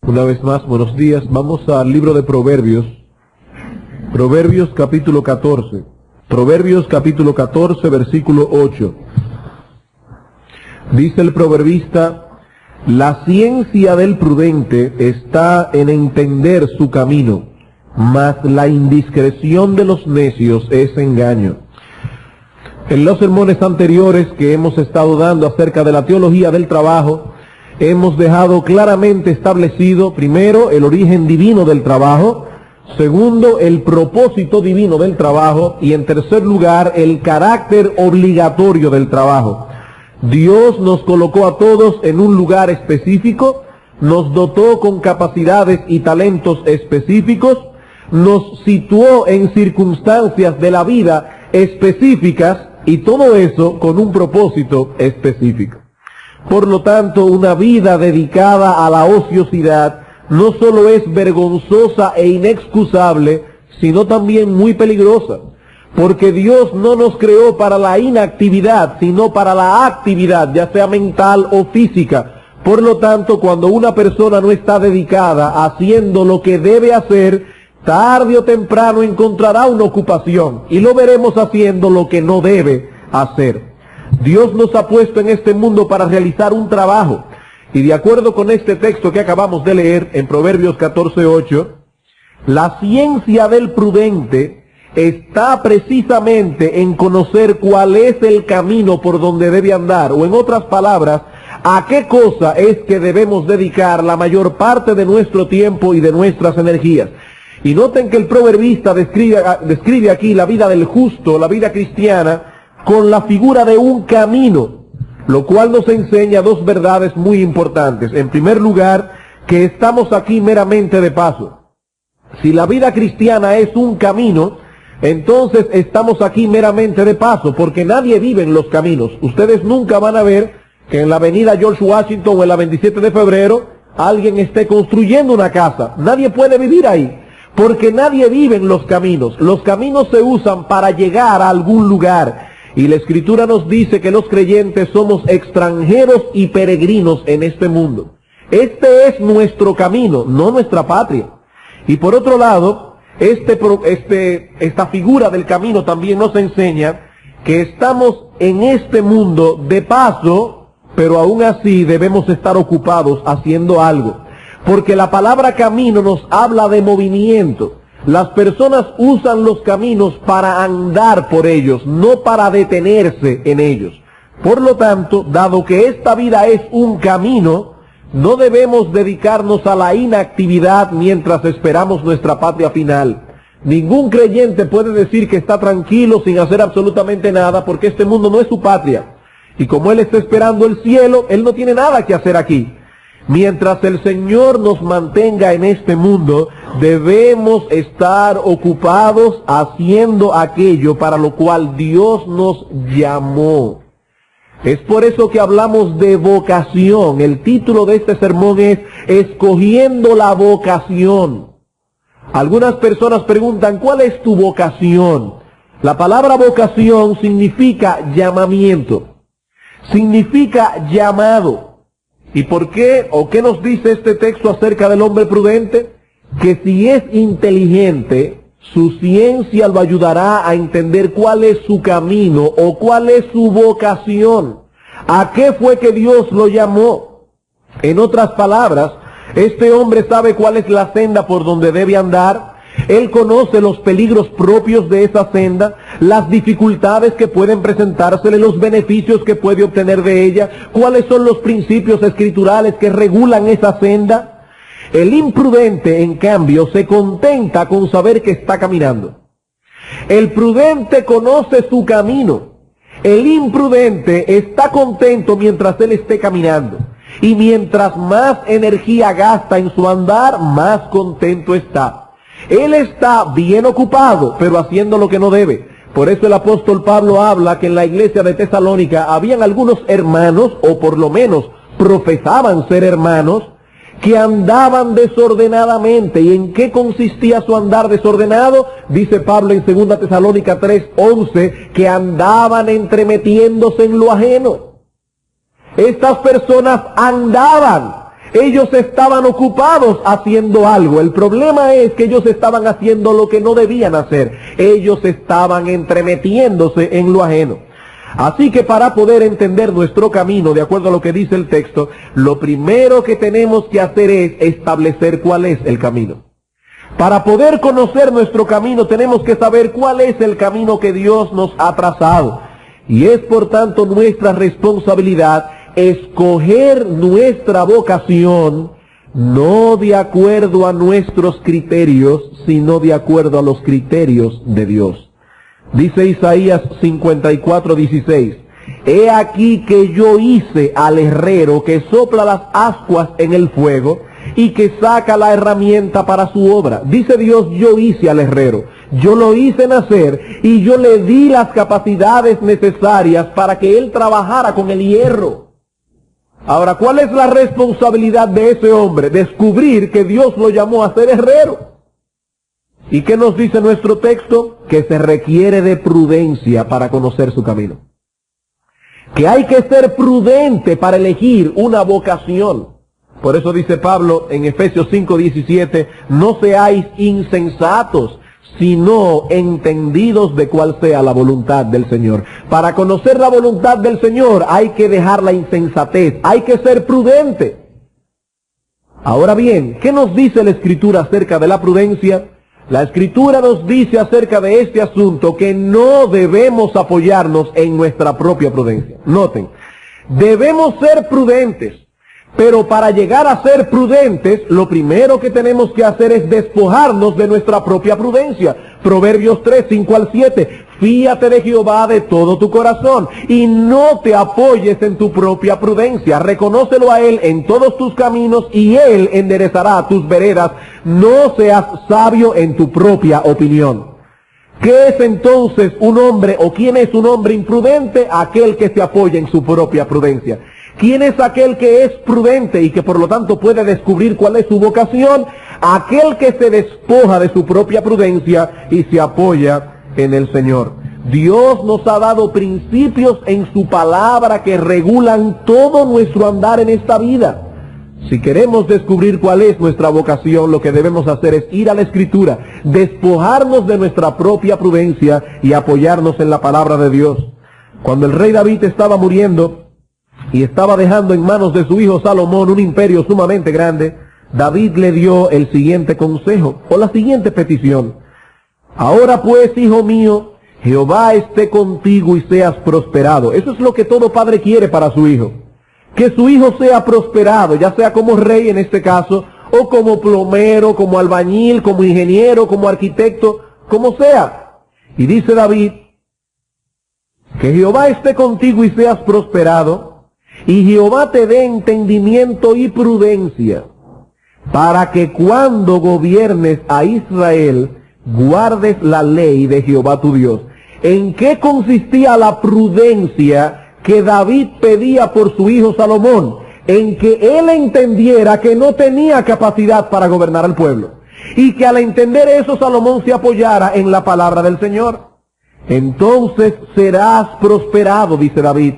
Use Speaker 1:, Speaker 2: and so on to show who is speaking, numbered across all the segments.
Speaker 1: Una vez más, buenos días. Vamos al libro de Proverbios. Proverbios capítulo 14. Proverbios capítulo 14, versículo 8. Dice el proverbista: la ciencia del prudente está en entender su camino, mas la indiscreción de los necios es engaño. En los sermones anteriores que hemos estado dando acerca de la teología del trabajo, hemos dejado claramente establecido, primero, el origen divino del trabajo; segundo, el propósito divino del trabajo; y en tercer lugar, el carácter obligatorio del trabajo. Dios nos colocó a todos en un lugar específico, nos dotó con capacidades y talentos específicos, nos situó en circunstancias de la vida específicas, y todo eso con un propósito específico. Por lo tanto, una vida dedicada a la ociosidad no solo es vergonzosa e inexcusable, sino también muy peligrosa, porque Dios no nos creó para la inactividad, sino para la actividad, ya sea mental o física. Por lo tanto, cuando una persona no está dedicada haciendo lo que debe hacer, tarde o temprano encontrará una ocupación, y lo veremos haciendo lo que no debe hacer. Dios nos ha puesto en este mundo para realizar un trabajo, y de acuerdo con este texto que acabamos de leer en Proverbios 14:8, la ciencia del prudente está precisamente en conocer cuál es el camino por donde debe andar, o en otras palabras, a qué cosa es que debemos dedicar la mayor parte de nuestro tiempo y de nuestras energías. Y noten que el proverbista describe aquí la vida del justo, la vida cristiana, con la figura de un camino, lo cual nos enseña dos verdades muy importantes. En primer lugar, que estamos aquí meramente de paso. Si la vida cristiana es un camino, entonces estamos aquí meramente de paso, porque nadie vive en los caminos. Ustedes nunca van a ver que en la avenida George Washington o en la 27 de febrero alguien esté construyendo una casa. Nadie puede vivir ahí, porque nadie vive en los caminos. Los caminos se usan para llegar a algún lugar. Y la Escritura nos dice que los creyentes somos extranjeros y peregrinos en este mundo. Este es nuestro camino, no nuestra patria. Y por otro lado, esta figura del camino también nos enseña que estamos en este mundo de paso, pero aún así debemos estar ocupados haciendo algo. Porque la palabra camino nos habla de movimiento. Las personas usan los caminos para andar por ellos, no para detenerse en ellos. Por lo tanto, dado que esta vida es un camino, no debemos dedicarnos a la inactividad mientras esperamos nuestra patria final. Ningún creyente puede decir que está tranquilo sin hacer absolutamente nada, porque este mundo no es su patria. Y como él está esperando el cielo, él no tiene nada que hacer aquí. Mientras el Señor nos mantenga en este mundo, debemos estar ocupados haciendo aquello para lo cual Dios nos llamó. Es por eso que hablamos de vocación. El título de este sermón es Escogiendo la vocación. Algunas personas preguntan, ¿cuál es tu vocación? La palabra vocación significa llamamiento, significa llamado. ¿Y por qué o qué nos dice este texto acerca del hombre prudente? Que si es inteligente, su ciencia lo ayudará a entender cuál es su camino o cuál es su vocación. ¿A qué fue que Dios lo llamó? En otras palabras, este hombre sabe cuál es la senda por donde debe andar. Él conoce los peligros propios de esa senda, las dificultades que pueden presentársele, los beneficios que puede obtener de ella, cuáles son los principios escriturales que regulan esa senda. El imprudente, en cambio, se contenta con saber que está caminando. El prudente conoce su camino. El imprudente está contento mientras él esté caminando. Y mientras más energía gasta en su andar, más contento está. Él está bien ocupado, pero haciendo lo que no debe. Por eso el apóstol Pablo habla que en la iglesia de Tesalónica habían algunos hermanos, o por lo menos profesaban ser hermanos, que andaban desordenadamente. ¿Y en qué consistía su andar desordenado? Dice Pablo en 2 Tesalónica 3:11, que andaban entremetiéndose en lo ajeno. Estas personas andaban Ellos estaban ocupados haciendo algo. El problema es que ellos estaban haciendo lo que no debían hacer. Ellos estaban entremetiéndose en lo ajeno. Así que para poder entender nuestro camino, de acuerdo a lo que dice el texto, lo primero que tenemos que hacer es establecer cuál es el camino. Para poder conocer nuestro camino, tenemos que saber cuál es el camino que Dios nos ha trazado. Y es por tanto nuestra responsabilidad escoger nuestra vocación, no de acuerdo a nuestros criterios, sino de acuerdo a los criterios de Dios. Dice Isaías 54:16, he aquí que yo hice al herrero que sopla las ascuas en el fuego y que saca la herramienta para su obra. Dice Dios, yo hice al herrero, yo lo hice nacer y yo le di las capacidades necesarias para que él trabajara con el hierro. Ahora, ¿cuál es la responsabilidad de ese hombre? Descubrir que Dios lo llamó a ser herrero. ¿Y qué nos dice nuestro texto? Que se requiere de prudencia para conocer su camino. Que hay que ser prudente para elegir una vocación. Por eso dice Pablo en Efesios 5:17, no seáis insensatos, sino entendidos de cuál sea la voluntad del Señor. Para conocer la voluntad del Señor hay que dejar la insensatez, hay que ser prudente. Ahora bien, ¿qué nos dice la Escritura acerca de la prudencia? La Escritura nos dice acerca de este asunto que no debemos apoyarnos en nuestra propia prudencia. Noten, debemos ser prudentes. Pero para llegar a ser prudentes, lo primero que tenemos que hacer es despojarnos de nuestra propia prudencia. Proverbios 3:5-7. Fíate de Jehová de todo tu corazón y no te apoyes en tu propia prudencia. Reconócelo a Él en todos tus caminos y Él enderezará tus veredas. No seas sabio en tu propia opinión. ¿Qué es entonces un hombre o quién es un hombre imprudente? Aquel que se apoya en su propia prudencia. ¿Quién es aquel que es prudente y que por lo tanto puede descubrir cuál es su vocación? Aquel que se despoja de su propia prudencia y se apoya en el Señor. Dios nos ha dado principios en su palabra que regulan todo nuestro andar en esta vida. Si queremos descubrir cuál es nuestra vocación, lo que debemos hacer es ir a la Escritura, despojarnos de nuestra propia prudencia y apoyarnos en la palabra de Dios. Cuando el rey David estaba muriendo y estaba dejando en manos de su hijo Salomón un imperio sumamente grande, David le dio el siguiente consejo o la siguiente petición. Ahora pues, hijo mío, Jehová esté contigo y seas prosperado. Eso es lo que todo padre quiere para su hijo. Que su hijo sea prosperado, ya sea como rey en este caso, o como plomero, como albañil, como ingeniero, como arquitecto, como sea. Y dice David, que Jehová esté contigo y seas prosperado, y Jehová te dé entendimiento y prudencia, para que cuando gobiernes a Israel, guardes la ley de Jehová tu Dios. ¿En qué consistía la prudencia que David pedía por su hijo Salomón? En que él entendiera que no tenía capacidad para gobernar al pueblo. Y que al entender eso Salomón se apoyara en la palabra del Señor. Entonces serás prosperado, dice David,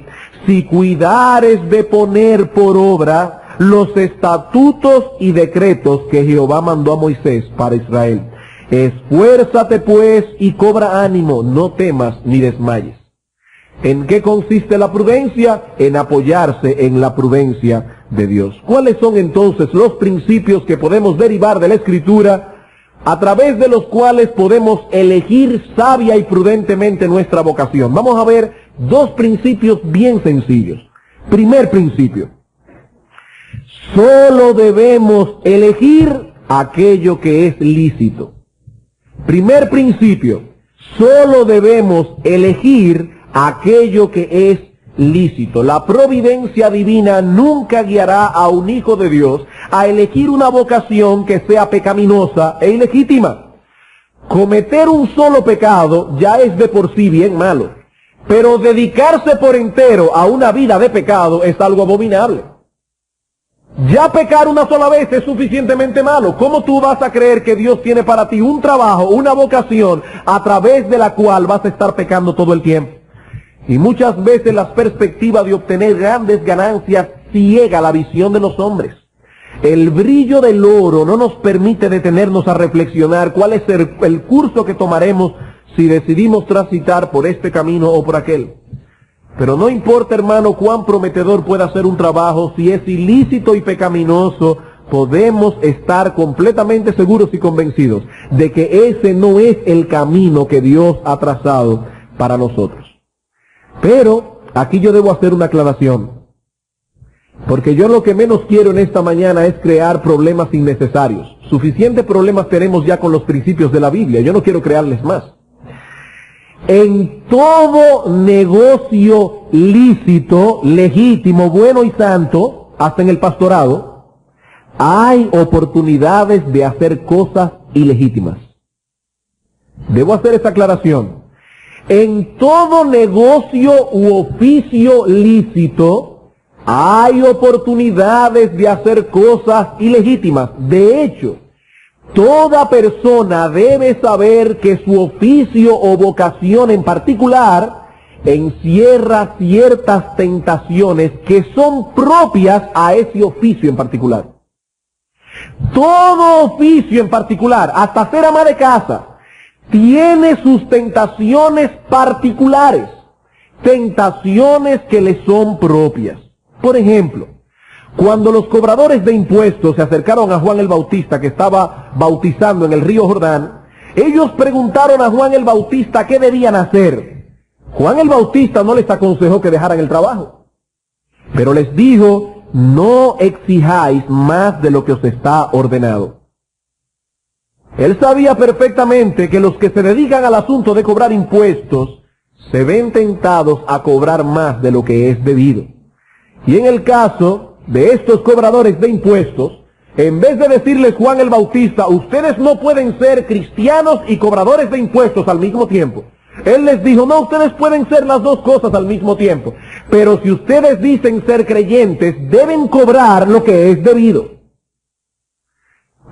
Speaker 1: si cuidares de poner por obra los estatutos y decretos que Jehová mandó a Moisés para Israel. Esfuérzate pues y cobra ánimo, no temas ni desmayes. ¿En qué consiste la prudencia? En apoyarse en la prudencia de Dios. ¿Cuáles son entonces los principios que podemos derivar de la Escritura a través de los cuales podemos elegir sabia y prudentemente nuestra vocación? Vamos a ver dos principios bien sencillos. Primer principio: solo debemos elegir aquello que es lícito. Primer principio: solo debemos elegir aquello que es lícito. La providencia divina nunca guiará a un hijo de Dios a elegir una vocación que sea pecaminosa e ilegítima. Cometer un solo pecado ya es de por sí bien malo, pero dedicarse por entero a una vida de pecado es algo abominable. Ya pecar una sola vez es suficientemente malo. ¿Cómo tú vas a creer que Dios tiene para ti un trabajo, una vocación, a través de la cual vas a estar pecando todo el tiempo? Y muchas veces la perspectiva de obtener grandes ganancias ciega la visión de los hombres. El brillo del oro no nos permite detenernos a reflexionar cuál es el curso que tomaremos si decidimos transitar por este camino o por aquel. Pero no importa, hermano, cuán prometedor pueda ser un trabajo, si es ilícito y pecaminoso, podemos estar completamente seguros y convencidos de que ese no es el camino que Dios ha trazado para nosotros. Pero aquí yo debo hacer una aclaración, porque yo lo que menos quiero en esta mañana es crear problemas innecesarios. Suficientes problemas tenemos ya con los principios de la Biblia, yo no quiero crearles más. En todo negocio lícito, legítimo, bueno y santo, hasta en el pastorado, hay oportunidades de hacer cosas ilegítimas. Debo hacer esta aclaración. En todo negocio u oficio lícito, hay oportunidades de hacer cosas ilegítimas. De hecho, toda persona debe saber que su oficio o vocación en particular encierra ciertas tentaciones que son propias a ese oficio en particular. Todo oficio en particular, hasta ser ama de casa, tiene sus tentaciones particulares, tentaciones que le son propias. Por ejemplo, cuando los cobradores de impuestos se acercaron a Juan el Bautista, que estaba bautizando en el río Jordán, ellos preguntaron a Juan el Bautista qué debían hacer. Juan el Bautista no les aconsejó que dejaran el trabajo, pero les dijo: no exijáis más de lo que os está ordenado. Él sabía perfectamente que los que se dedican al asunto de cobrar impuestos se ven tentados a cobrar más de lo que es debido. Y en el caso de estos cobradores de impuestos, en vez de decirles Juan el Bautista, ustedes no pueden ser cristianos y cobradores de impuestos al mismo tiempo, él les dijo: no, ustedes pueden ser las dos cosas al mismo tiempo, pero si ustedes dicen ser creyentes, deben cobrar lo que es debido.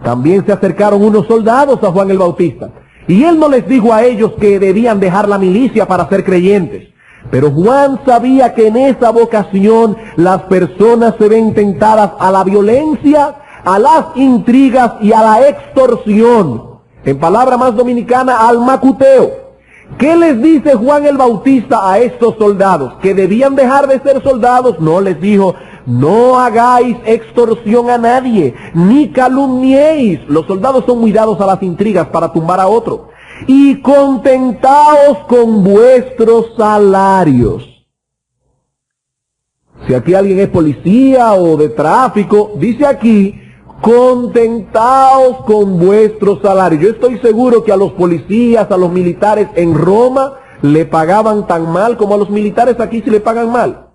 Speaker 1: También se acercaron unos soldados a Juan el Bautista, y él no les dijo a ellos que debían dejar la milicia para ser creyentes. Pero Juan sabía que en esa vocación las personas se ven tentadas a la violencia, a las intrigas y a la extorsión. En palabra más dominicana, al macuteo. ¿Qué les dice Juan el Bautista a estos soldados? ¿Que debían dejar de ser soldados? No, les dijo: no hagáis extorsión a nadie, ni calumniéis. Los soldados son muy dados a las intrigas para tumbar a otro. Y contentaos con vuestros salarios. Si aquí alguien es policía o de tráfico, dice aquí: contentaos con vuestros salarios. Yo estoy seguro que a los policías, a los militares en Roma le pagaban tan mal como a los militares aquí si le pagan mal.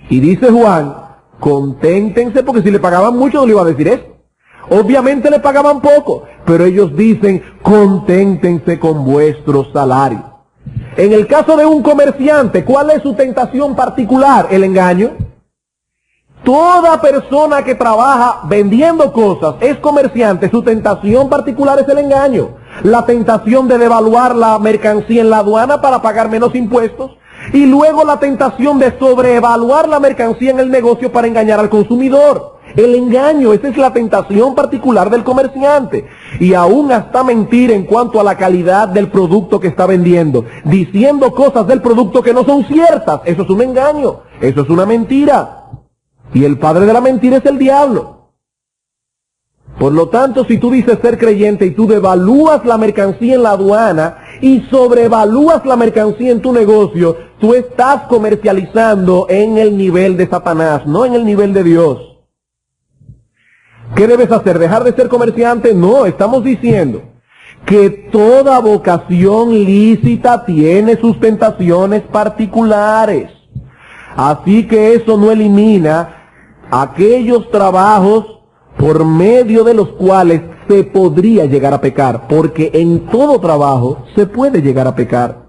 Speaker 1: Y dice Juan: conténtense, porque si le pagaban mucho no le iba a decir eso. Obviamente le pagaban poco, pero ellos dicen: conténtense con vuestro salario. En el caso de un comerciante, ¿cuál es su tentación particular? El engaño. Toda persona que trabaja vendiendo cosas es comerciante. Su tentación particular es el engaño. La tentación de devaluar la mercancía en la aduana para pagar menos impuestos. Y luego la tentación de sobreevaluar la mercancía en el negocio para engañar al consumidor. El engaño, esa es la tentación particular del comerciante. Y aún hasta mentir en cuanto a la calidad del producto que está vendiendo, diciendo cosas del producto que no son ciertas. Eso es un engaño, eso es una mentira. Y el padre de la mentira es el diablo. Por lo tanto, si tú dices ser creyente y tú devalúas la mercancía en la aduana y sobrevalúas la mercancía en tu negocio, tú estás comercializando en el nivel de Satanás, no en el nivel de Dios. ¿Qué debes hacer? ¿Dejar de ser comerciante? No, estamos diciendo que toda vocación lícita tiene sus tentaciones particulares. Así que eso no elimina aquellos trabajos por medio de los cuales se podría llegar a pecar, porque en todo trabajo se puede llegar a pecar.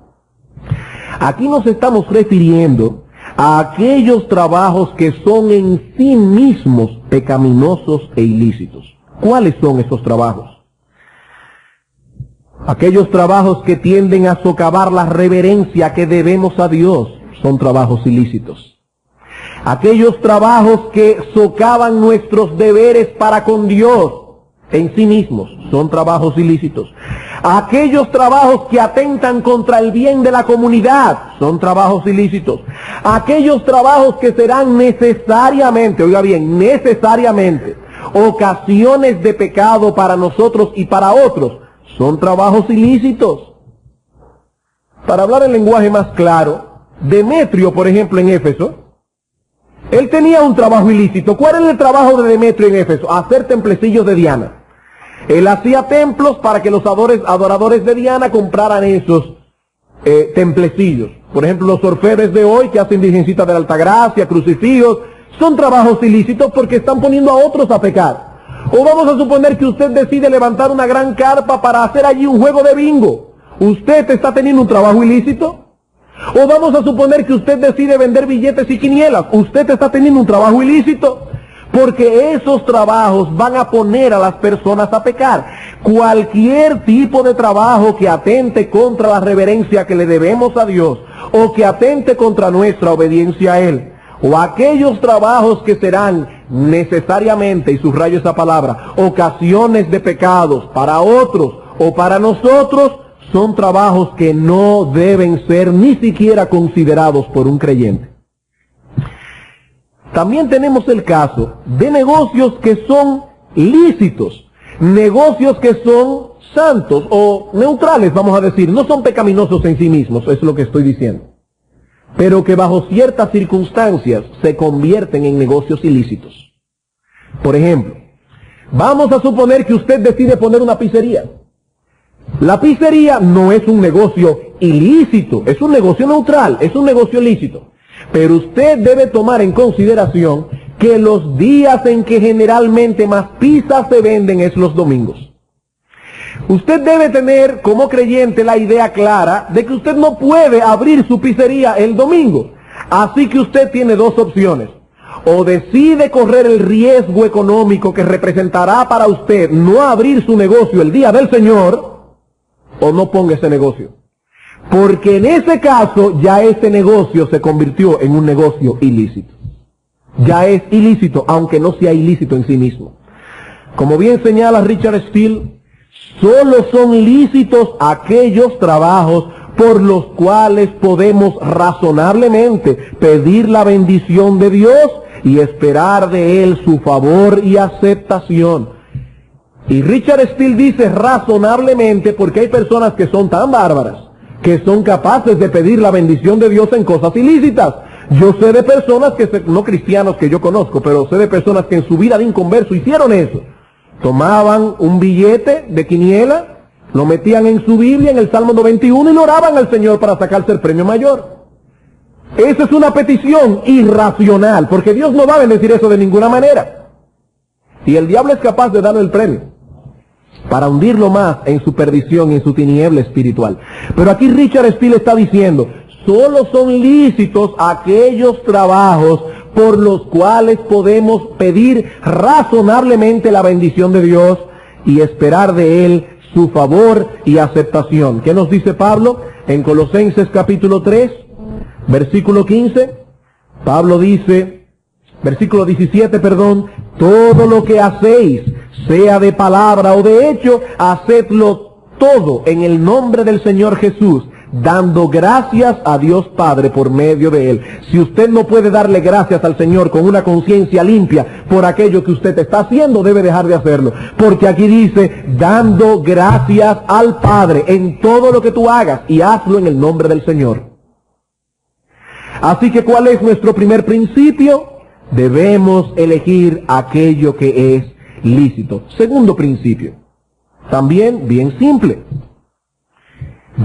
Speaker 1: Aquí nos estamos refiriendo a aquellos trabajos que son en sí mismos pecaminosos e ilícitos. ¿Cuáles son esos trabajos? Aquellos trabajos que tienden a socavar la reverencia que debemos a Dios son trabajos ilícitos. aquellos trabajos que socavan nuestros deberes para con Dios en sí mismos, son trabajos ilícitos. Aquellos trabajos que atentan contra el bien de la comunidad, son trabajos ilícitos. Aquellos trabajos que serán necesariamente, oiga bien, necesariamente, ocasiones de pecado para nosotros y para otros, son trabajos ilícitos. Para hablar en lenguaje más claro, Demetrio, por ejemplo, en Éfeso, él tenía un trabajo ilícito. ¿Cuál era el trabajo de Demetrio en Éfeso? Hacer templecillos de Diana. Él hacía templos para que los adoradores de Diana compraran esos templecillos. Por ejemplo, los orfebres de hoy que hacen virgencita de la Altagracia, crucifijos, son trabajos ilícitos porque están poniendo a otros a pecar. O vamos a suponer que usted decide levantar una gran carpa para hacer allí un juego de bingo. ¿Usted está teniendo un trabajo ilícito? O vamos a suponer que usted decide vender billetes y quinielas. ¿Usted está teniendo un trabajo ilícito? Porque esos trabajos van a poner a las personas a pecar. Cualquier tipo de trabajo que atente contra la reverencia que le debemos a Dios, o que atente contra nuestra obediencia a Él, o aquellos trabajos que serán necesariamente, y subrayo esa palabra, ocasiones de pecados para otros o para nosotros, son trabajos que no deben ser ni siquiera considerados por un creyente. También tenemos el caso de negocios que son lícitos, negocios que son santos o neutrales, vamos a decir, no son pecaminosos en sí mismos, es lo que estoy diciendo, pero que bajo ciertas circunstancias se convierten en negocios ilícitos. Por ejemplo, vamos a suponer que usted decide poner una pizzería. La pizzería no es un negocio ilícito, es un negocio neutral, es un negocio lícito. Pero usted debe tomar en consideración que los días en que generalmente más pizzas se venden es los domingos. Usted debe tener como creyente la idea clara de que usted no puede abrir su pizzería el domingo. Así que usted tiene dos opciones. O decide correr el riesgo económico que representará para usted no abrir su negocio el día del Señor, o no ponga ese negocio. Porque en ese caso ya ese negocio se convirtió en un negocio ilícito. Ya es ilícito, aunque no sea ilícito en sí mismo. Como bien señala Richard Steele, solo son lícitos aquellos trabajos por los cuales podemos razonablemente pedir la bendición de Dios y esperar de Él su favor y aceptación. Y Richard Steele dice razonablemente porque hay personas que son tan bárbaras que son capaces de pedir la bendición de Dios en cosas ilícitas. Yo sé de personas no cristianos que yo conozco, pero sé de personas que en su vida de inconverso hicieron eso. Tomaban un billete de quiniela, lo metían en su Biblia, en el Salmo 91, y lo oraban al Señor para sacarse el premio mayor. Esa es una petición irracional, porque Dios no va a bendecir eso de ninguna manera. Y el diablo es capaz de darle el premio para hundirlo más en su perdición y en su tiniebla espiritual. Pero aquí Richard Steele está diciendo, solo son lícitos aquellos trabajos por los cuales podemos pedir razonablemente la bendición de Dios y esperar de Él su favor y aceptación. ¿Qué nos dice Pablo? En Colosenses capítulo 3, versículo 15, Pablo dice, versículo 17, todo lo que hacéis, sea de palabra o de hecho, hacedlo todo en el nombre del Señor Jesús, dando gracias a Dios Padre por medio de Él. Si usted no puede darle gracias al Señor con una conciencia limpia por aquello que usted está haciendo, debe dejar de hacerlo. Porque aquí dice, dando gracias al Padre en todo lo que tú hagas, y hazlo en el nombre del Señor. Así que, ¿cuál es nuestro primer principio? Debemos elegir aquello que es lícito. Segundo principio, también bien simple.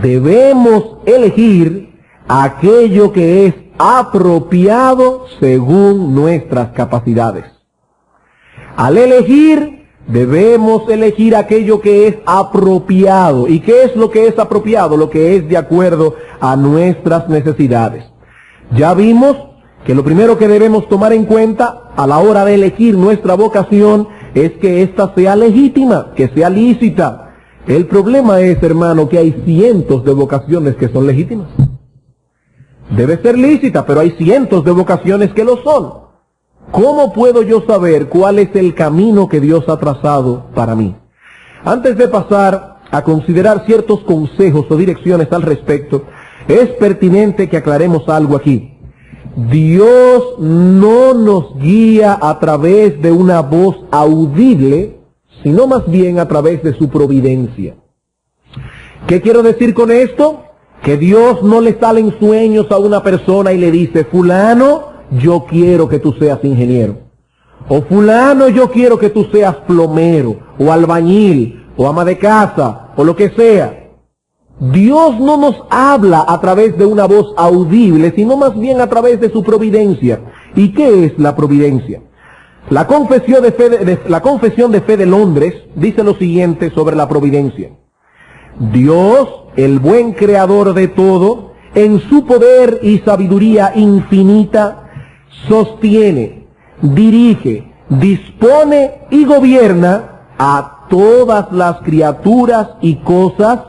Speaker 1: Debemos elegir aquello que es apropiado según nuestras capacidades. Al elegir, debemos elegir aquello que es apropiado. ¿Y qué es lo que es apropiado? Lo que es de acuerdo a nuestras necesidades. Ya vimos que lo primero que debemos tomar en cuenta a la hora de elegir nuestra vocación es que ésta sea legítima, que sea lícita. El problema es, hermano, que hay cientos de vocaciones que son legítimas. Debe ser lícita, pero hay cientos de vocaciones que lo son. ¿Cómo puedo yo saber cuál es el camino que Dios ha trazado para mí? Antes de pasar a considerar ciertos consejos o direcciones al respecto, es pertinente que aclaremos algo aquí. Dios no nos guía a través de una voz audible, sino más bien a través de su providencia. ¿Qué quiero decir con esto? Que Dios no le sale en sueños a una persona y le dice, fulano, yo quiero que tú seas ingeniero. O fulano, yo quiero que tú seas plomero, o albañil, o ama de casa, o lo que sea. Dios no nos habla a través de una voz audible, sino más bien a través de su providencia. ¿Y qué es la providencia? La Confesión de Fe de Londres dice lo siguiente sobre la providencia. Dios, el buen creador de todo, en su poder y sabiduría infinita, sostiene, dirige, dispone y gobierna a todas las criaturas y cosas,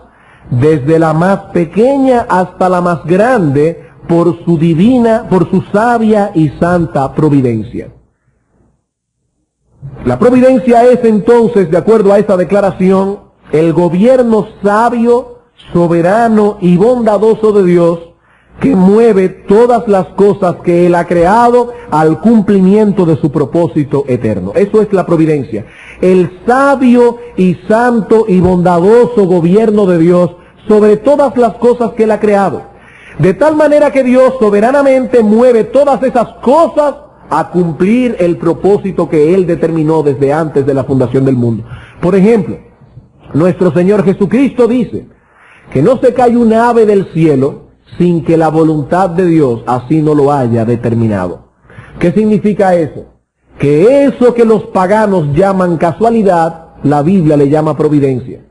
Speaker 1: desde la más pequeña hasta la más grande, por su sabia y santa providencia. La providencia es entonces, de acuerdo a esta declaración, el gobierno sabio, soberano y bondadoso de Dios, que mueve todas las cosas que Él ha creado al cumplimiento de su propósito eterno. Eso es la providencia. El sabio y santo y bondadoso gobierno de Dios sobre todas las cosas que Él ha creado. De tal manera que Dios soberanamente mueve todas esas cosas a cumplir el propósito que Él determinó desde antes de la fundación del mundo. Por ejemplo, nuestro Señor Jesucristo dice que no se cae un ave del cielo sin que la voluntad de Dios así no lo haya determinado. ¿Qué significa eso? Que eso que los paganos llaman casualidad, la Biblia le llama providencia.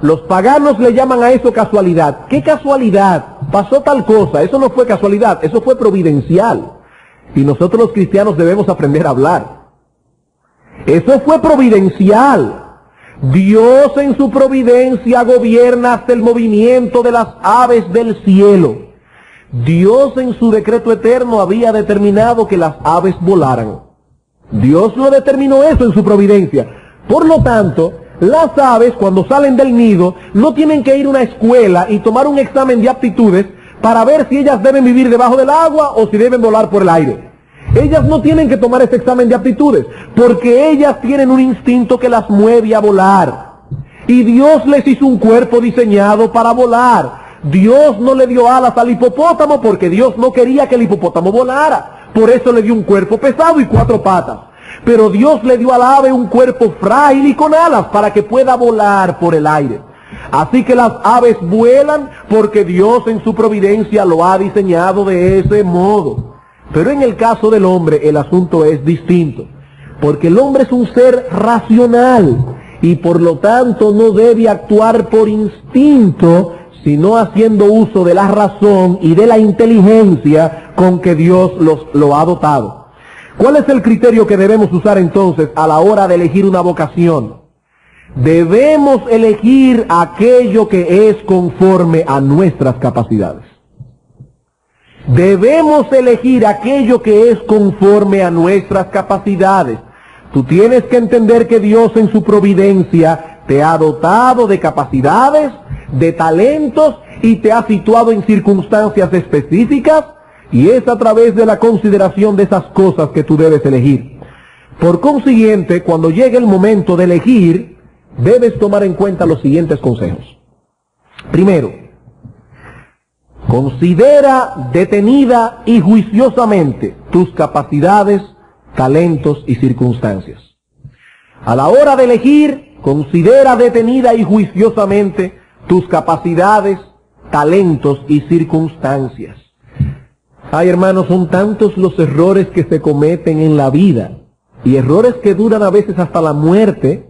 Speaker 1: Los paganos le llaman a eso casualidad. ¿Qué casualidad? Pasó tal cosa. Eso no fue casualidad, eso fue providencial. Y nosotros los cristianos debemos aprender a hablar. Eso fue providencial. Dios en su providencia gobierna hasta el movimiento de las aves del cielo. Dios en su decreto eterno había determinado que las aves volaran. Dios lo determinó eso en su providencia. Por lo tanto, las aves cuando salen del nido no tienen que ir a una escuela y tomar un examen de aptitudes para ver si ellas deben vivir debajo del agua o si deben volar por el aire. Ellas no tienen que tomar ese examen de aptitudes, porque ellas tienen un instinto que las mueve a volar. Y Dios les hizo un cuerpo diseñado para volar. Dios no le dio alas al hipopótamo porque Dios no quería que el hipopótamo volara. Por eso le dio un cuerpo pesado y 4 patas. Pero Dios le dio al ave un cuerpo frágil y con alas para que pueda volar por el aire. Así que las aves vuelan porque Dios en su providencia lo ha diseñado de ese modo. Pero en el caso del hombre el asunto es distinto, porque el hombre es un ser racional y por lo tanto no debe actuar por instinto, sino haciendo uso de la razón y de la inteligencia con que Dios lo ha dotado. ¿Cuál es el criterio que debemos usar entonces a la hora de elegir una vocación? Debemos elegir aquello que es conforme a nuestras capacidades. Debemos elegir aquello que es conforme a nuestras capacidades. Tú tienes que entender que Dios en su providencia te ha dotado de capacidades, de talentos y te ha situado en circunstancias específicas, y es a través de la consideración de esas cosas que tú debes elegir. Por consiguiente, cuando llegue el momento de elegir, debes tomar en cuenta los siguientes consejos. Primero, considera detenida y juiciosamente tus capacidades, talentos y circunstancias. A la hora de elegir, considera detenida y juiciosamente tus capacidades, talentos y circunstancias. Ay, hermanos, son tantos los errores que se cometen en la vida, y errores que duran a veces hasta la muerte,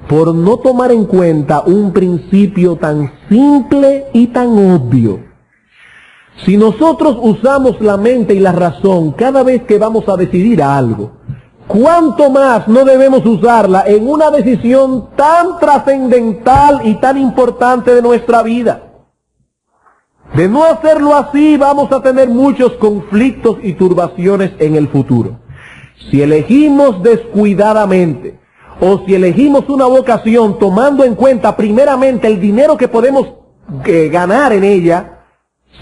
Speaker 1: por no tomar en cuenta un principio tan simple y tan obvio. Si nosotros usamos la mente y la razón cada vez que vamos a decidir algo, ¿cuánto más no debemos usarla en una decisión tan trascendental y tan importante de nuestra vida? De no hacerlo así, vamos a tener muchos conflictos y turbaciones en el futuro. Si elegimos descuidadamente, o si elegimos una vocación tomando en cuenta primeramente el dinero que podemos ganar en ella,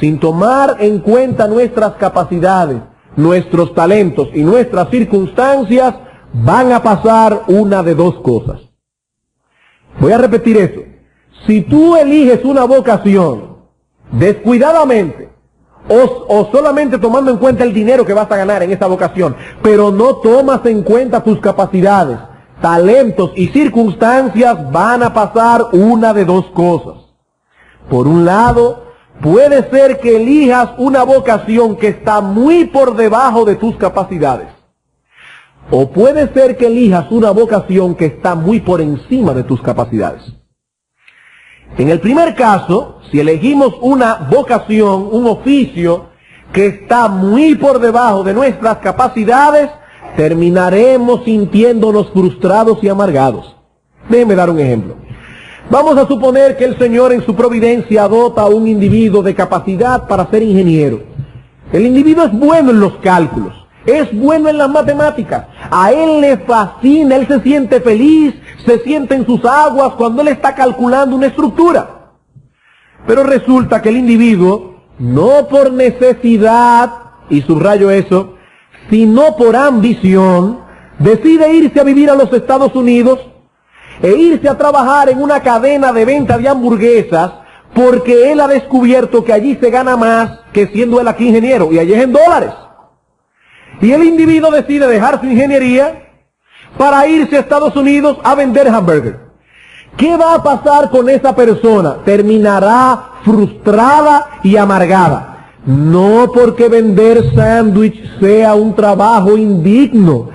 Speaker 1: sin tomar en cuenta nuestras capacidades, nuestros talentos y nuestras circunstancias, van a pasar una de dos cosas. Voy a repetir eso. Si tú eliges una vocación descuidadamente, o solamente tomando en cuenta el dinero que vas a ganar en esa vocación, pero no tomas en cuenta tus capacidades, talentos y circunstancias, van a pasar una de dos cosas. Por un lado, puede ser que elijas una vocación que está muy por debajo de tus capacidades. O puede ser que elijas una vocación que está muy por encima de tus capacidades. En el primer caso, si elegimos una vocación, un oficio que está muy por debajo de nuestras capacidades, terminaremos sintiéndonos frustrados y amargados. Déjenme dar un ejemplo. Vamos a suponer que el Señor en su providencia adota a un individuo de capacidad para ser ingeniero. El individuo es bueno en los cálculos, es bueno en las matemáticas, a él le fascina, él se siente feliz, se siente en sus aguas cuando él está calculando una estructura. Pero resulta que el individuo, no por necesidad, y subrayo eso, sino por ambición, decide irse a vivir a los Estados Unidos e irse a trabajar en una cadena de venta de hamburguesas, porque él ha descubierto que allí se gana más que siendo él aquí ingeniero, y allí es en dólares. Y el individuo decide dejar su ingeniería para irse a Estados Unidos a vender hamburguesas. ¿Qué va a pasar con esa persona? Terminará frustrada y amargada. No porque vender sándwich sea un trabajo indigno.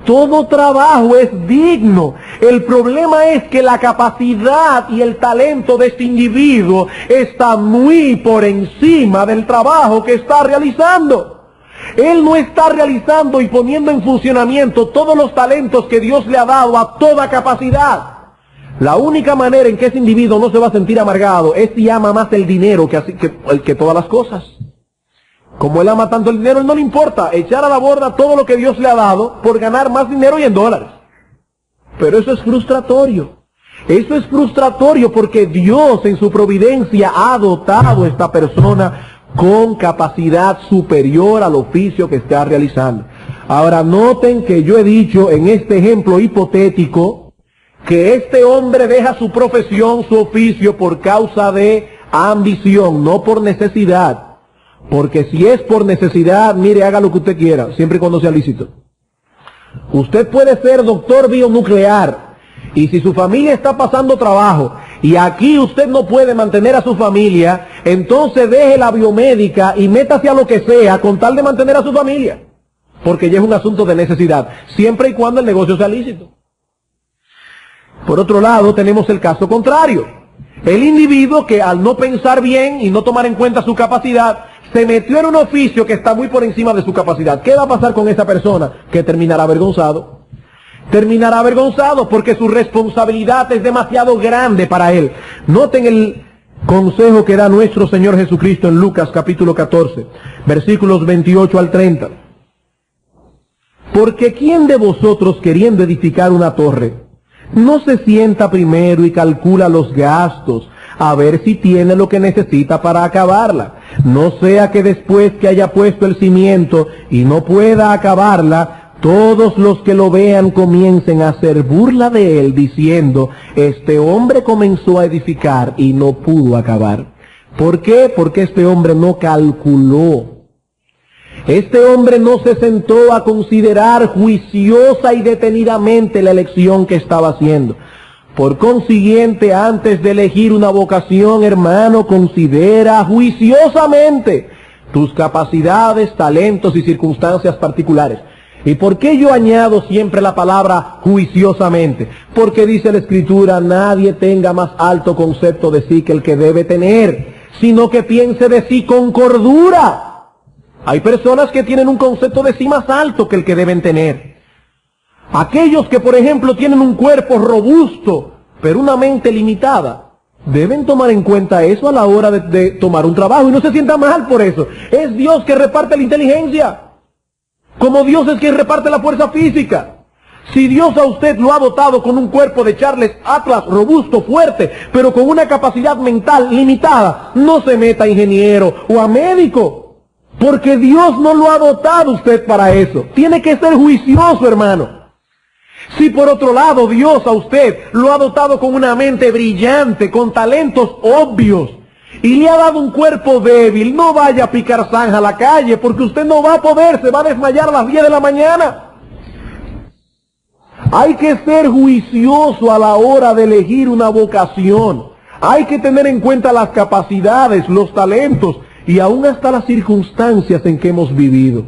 Speaker 1: Todo trabajo es digno. El problema es que la capacidad y el talento de este individuo está muy por encima del trabajo que está realizando. Él no está realizando y poniendo en funcionamiento todos los talentos que Dios le ha dado a toda capacidad. La única manera en que ese individuo no se va a sentir amargado es si ama más el dinero que todas las cosas. Como él ama tanto el dinero, él no le importa echar a la borda todo lo que Dios le ha dado por ganar más dinero y en dólares. Pero eso es frustratorio. Eso es frustratorio porque Dios en su providencia ha dotado a esta persona con capacidad superior al oficio que está realizando. Ahora noten que yo he dicho en este ejemplo hipotético que este hombre deja su profesión, su oficio por causa de ambición, no por necesidad. Porque si es por necesidad, mire, haga lo que usted quiera, siempre y cuando sea lícito. Usted puede ser doctor bionuclear, y si su familia está pasando trabajo, y aquí usted no puede mantener a su familia, entonces deje la biomédica y métase a lo que sea con tal de mantener a su familia. Porque ya es un asunto de necesidad, siempre y cuando el negocio sea lícito. Por otro lado, tenemos el caso contrario. El individuo que al no pensar bien y no tomar en cuenta su capacidad, se metió en un oficio que está muy por encima de su capacidad. ¿Qué va a pasar con esa persona? Que terminará avergonzado. Terminará avergonzado porque su responsabilidad es demasiado grande para él. Noten el consejo que da nuestro Señor Jesucristo en Lucas capítulo 14, versículos 28 al 30. Porque ¿quién de vosotros queriendo edificar una torre, no se sienta primero y calcula los gastos, a ver si tiene lo que necesita para acabarla? No sea que después que haya puesto el cimiento y no pueda acabarla, todos los que lo vean comiencen a hacer burla de él, diciendo, este hombre comenzó a edificar y no pudo acabar. ¿Por qué? Porque este hombre no calculó. Este hombre no se sentó a considerar juiciosa y detenidamente la elección que estaba haciendo. Por consiguiente, antes de elegir una vocación, hermano, considera juiciosamente tus capacidades, talentos y circunstancias particulares. ¿Y por qué yo añado siempre la palabra juiciosamente? Porque dice la Escritura, nadie tenga más alto concepto de sí que el que debe tener, sino que piense de sí con cordura. Hay personas que tienen un concepto de sí más alto que el que deben tener. Aquellos que, por ejemplo, tienen un cuerpo robusto, pero una mente limitada, Deben tomar en cuenta eso a la hora de tomar un trabajo y no se sienta mal por eso. Es Dios que reparte la inteligencia, como Dios es quien reparte la fuerza física. Si Dios a usted lo ha dotado con un cuerpo de Charles Atlas robusto, fuerte, pero con una capacidad mental limitada, no se meta a ingeniero o a médico, porque Dios no lo ha dotado a usted para eso. Tiene que ser juicioso, hermano. Si por otro lado Dios a usted lo ha dotado con una mente brillante, con talentos obvios, y le ha dado un cuerpo débil, no vaya a picar zanja a la calle, porque usted no va a poder, se va a desmayar a las 10 de la mañana. Hay que ser juicioso a la hora de elegir una vocación. Hay que tener en cuenta las capacidades, los talentos y aún hasta las circunstancias en que hemos vivido.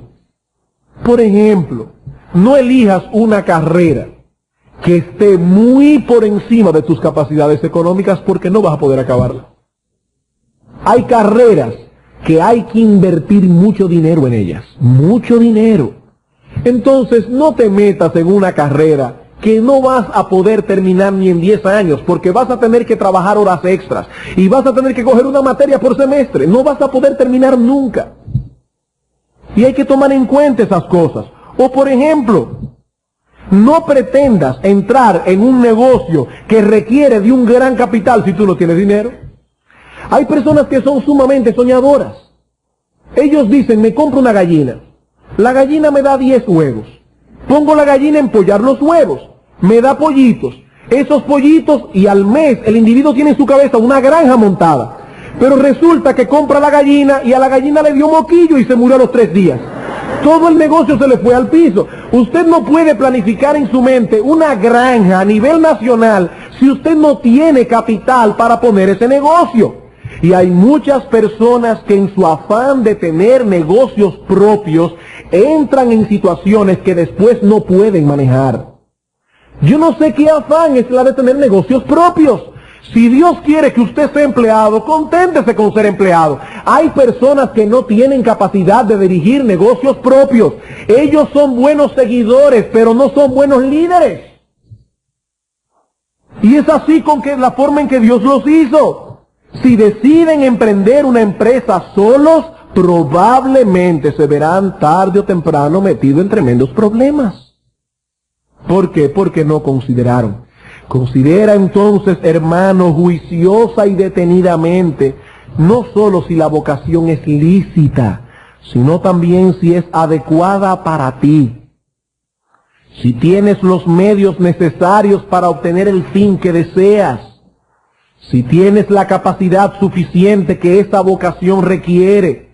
Speaker 1: Por ejemplo, no elijas una carrera que esté muy por encima de tus capacidades económicas porque no vas a poder acabarla. Hay carreras que hay que invertir mucho dinero en ellas, mucho dinero. Entonces no te metas en una carrera que no vas a poder terminar ni en 10 años, porque vas a tener que trabajar horas extras y vas a tener que coger una materia por semestre. No vas a poder terminar nunca. Y hay que tomar en cuenta esas cosas. O por ejemplo, no pretendas entrar en un negocio que requiere de un gran capital si tú no tienes dinero. Hay personas que son sumamente soñadoras. Ellos dicen, me compro una gallina. La gallina me da 10 huevos. Pongo la gallina a empollar los huevos. Me da pollitos. Esos pollitos, y al mes el individuo tiene en su cabeza una granja montada. Pero resulta que compra la gallina y a la gallina le dio moquillo y se murió a los 3 días. Todo el negocio se le fue al piso. Usted no puede planificar en su mente una granja a nivel nacional si usted no tiene capital para poner ese negocio. Y hay muchas personas que en su afán de tener negocios propios entran en situaciones que después no pueden manejar. Yo no sé qué afán es la de tener negocios propios. Si Dios quiere que usted sea empleado, conténtese con ser empleado. Hay personas que no tienen capacidad de dirigir negocios propios. Ellos son buenos seguidores, pero no son buenos líderes. Y es así con que la forma en que Dios los hizo. Si deciden emprender una empresa solos, probablemente se verán tarde o temprano metidos en tremendos problemas. ¿Por qué? Porque no consideraron. Considera entonces, hermano, juiciosa y detenidamente, no solo si la vocación es lícita, sino también si es adecuada para ti. Si tienes los medios necesarios para obtener el fin que deseas. Si tienes la capacidad suficiente que esa vocación requiere,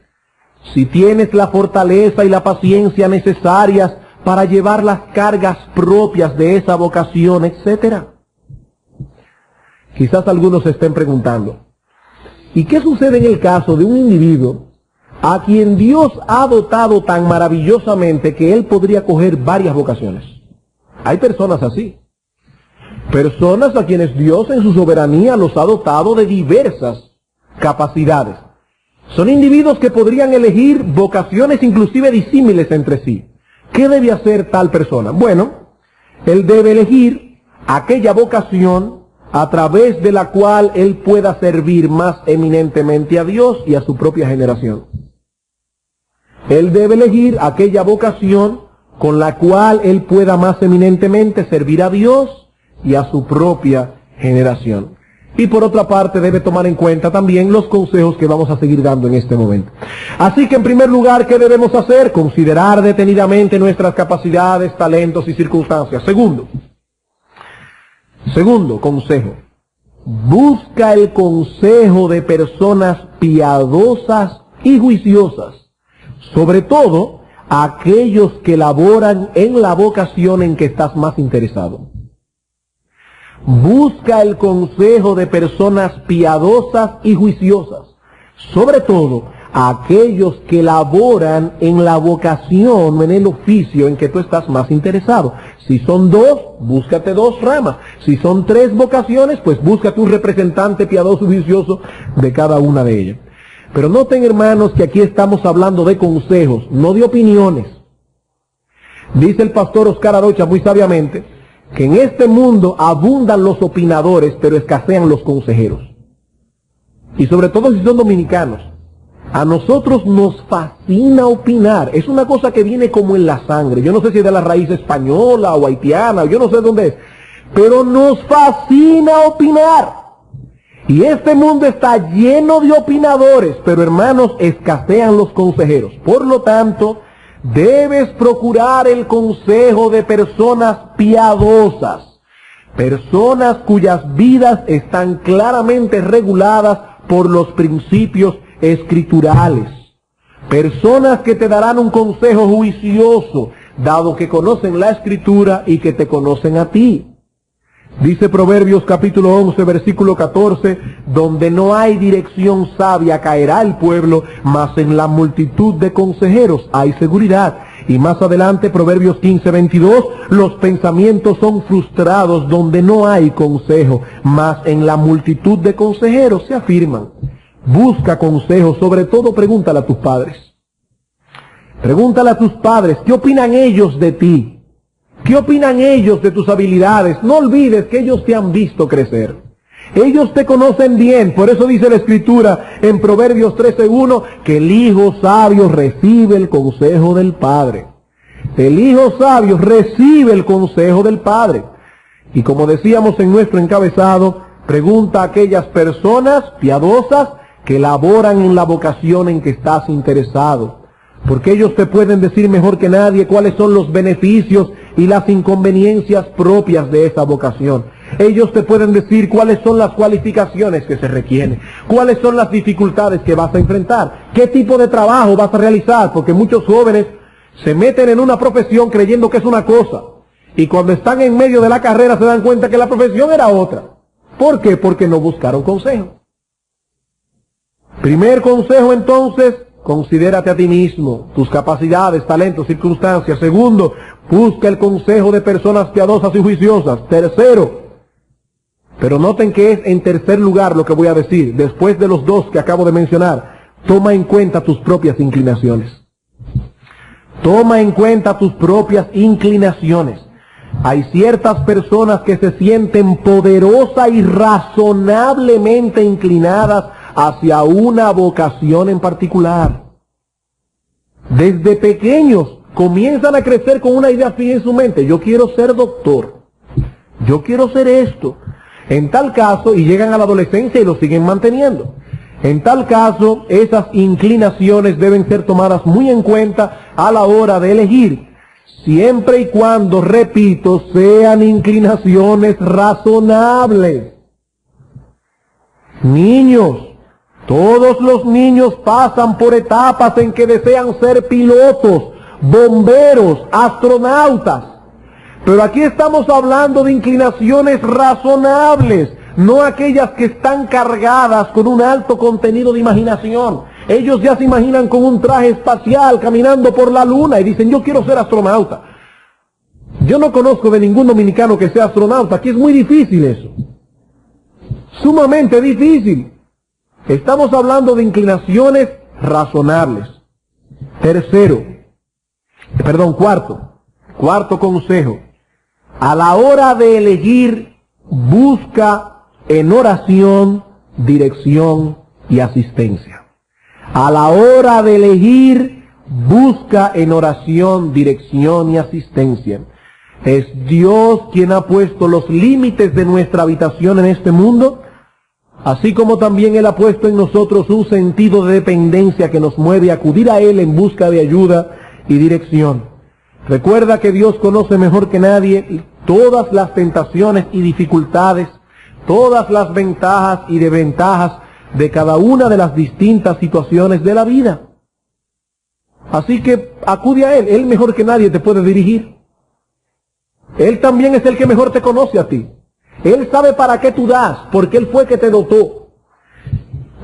Speaker 1: si tienes la fortaleza y la paciencia necesarias para llevar las cargas propias de esa vocación, etc. Quizás algunos se estén preguntando, ¿y qué sucede en el caso de un individuo a quien Dios ha dotado tan maravillosamente que él podría coger varias vocaciones? Hay personas así. Personas a quienes Dios en su soberanía los ha dotado de diversas capacidades. Son individuos que podrían elegir vocaciones inclusive disímiles entre sí. ¿Qué debe hacer tal persona? Bueno, él debe elegir aquella vocación a través de la cual él pueda servir más eminentemente a Dios y a su propia generación. Él debe elegir aquella vocación con la cual él pueda más eminentemente servir a Dios y a su propia generación. Y por otra parte debe tomar en cuenta también los consejos que vamos a seguir dando en este momento. Así que en primer lugar, ¿qué debemos hacer? Considerar detenidamente nuestras capacidades, talentos y circunstancias. Segundo consejo. Busca el consejo de personas piadosas y juiciosas. Sobre todo, aquellos que laboran en la vocación en que estás más interesado. Busca el consejo de personas piadosas y juiciosas, sobre todo aquellos que laboran en la vocación o en el oficio en que tú estás más interesado. Si son 2, búscate 2 ramas. Si son 3 vocaciones, pues búscate un representante piadoso y juicioso de cada una de ellas. Pero noten, hermanos, que aquí estamos hablando de consejos, no de opiniones. Dice el pastor Oscar Arocha muy sabiamente que en este mundo abundan los opinadores, pero escasean los consejeros. y sobre todo si son dominicanos, a nosotros nos fascina opinar. Es una cosa que viene como en la sangre. Yo no sé si es de la raíz española o haitiana, yo no sé dónde es, pero nos fascina opinar. Y este mundo está lleno de opinadores, pero hermanos, escasean los consejeros. Por lo tanto, debes procurar el consejo de personas piadosas, personas cuyas vidas están claramente reguladas por los principios escriturales, personas que te darán un consejo juicioso, dado que conocen la escritura y que te conocen a ti. Dice Proverbios capítulo 11, versículo 14, donde no hay dirección sabia caerá el pueblo, mas en la multitud de consejeros hay seguridad. Y más adelante, Proverbios 15, 22, los pensamientos son frustrados donde no hay consejo, mas en la multitud de consejeros se afirman. Busca consejo, sobre todo pregúntale a tus padres. Pregúntale a tus padres, ¿qué opinan ellos de ti? ¿Qué opinan ellos de tus habilidades? No olvides que ellos te han visto crecer. Ellos te conocen bien, por eso dice la Escritura en Proverbios 13:1 que el hijo sabio recibe el consejo del Padre. El hijo sabio recibe el consejo del Padre. Y como decíamos en nuestro encabezado, pregunta a aquellas personas piadosas que laboran en la vocación en que estás interesado, porque ellos te pueden decir mejor que nadie cuáles son los beneficios y las inconveniencias propias de esa vocación. Ellos te pueden decir cuáles son las cualificaciones que se requieren, cuáles son las dificultades que vas a enfrentar, qué tipo de trabajo vas a realizar, porque muchos jóvenes se meten en una profesión creyendo que es una cosa, y cuando están en medio de la carrera se dan cuenta que la profesión era otra. ¿Por qué? Porque no buscaron consejo. Primer consejo entonces, considérate a ti mismo, tus capacidades, talentos, circunstancias. Segundo, busca el consejo de personas piadosas y juiciosas. Tercero, pero noten que es en tercer lugar lo que voy a decir, después de los dos que acabo de mencionar, toma en cuenta tus propias inclinaciones. Toma en cuenta tus propias inclinaciones. Hay ciertas personas que se sienten poderosas y razonablemente inclinadas hacia una vocación en particular. Desde pequeños comienzan a crecer con una idea fija en su mente. Yo quiero ser doctor. Yo quiero ser esto. En tal caso, y llegan a la adolescencia y lo siguen manteniendo. En tal caso, esas inclinaciones deben ser tomadas muy en cuenta a la hora de elegir, siempre y cuando, repito, sean inclinaciones razonables. Niños, todos los niños pasan por etapas en que desean ser pilotos, bomberos, astronautas. Pero aquí estamos hablando de inclinaciones razonables, no aquellas que están cargadas con un alto contenido de imaginación. Ellos ya se imaginan con un traje espacial caminando por la luna y dicen, yo quiero ser astronauta. Yo no conozco de ningún dominicano que sea astronauta. Aquí es muy difícil eso. Sumamente difícil. Estamos hablando de inclinaciones razonables. Cuarto consejo. A la hora de elegir, busca en oración, dirección y asistencia. A la hora de elegir, busca en oración, dirección y asistencia. Es Dios quien ha puesto los límites de nuestra habitación en este mundo, así como también Él ha puesto en nosotros un sentido de dependencia que nos mueve a acudir a Él en busca de ayuda y dirección. Recuerda que Dios conoce mejor que nadie todas las tentaciones y dificultades, todas las ventajas y desventajas de cada una de las distintas situaciones de la vida. Así que acude a Él, Él mejor que nadie te puede dirigir. Él también es el que mejor te conoce a ti. Él sabe para qué tú das, porque Él fue que te dotó.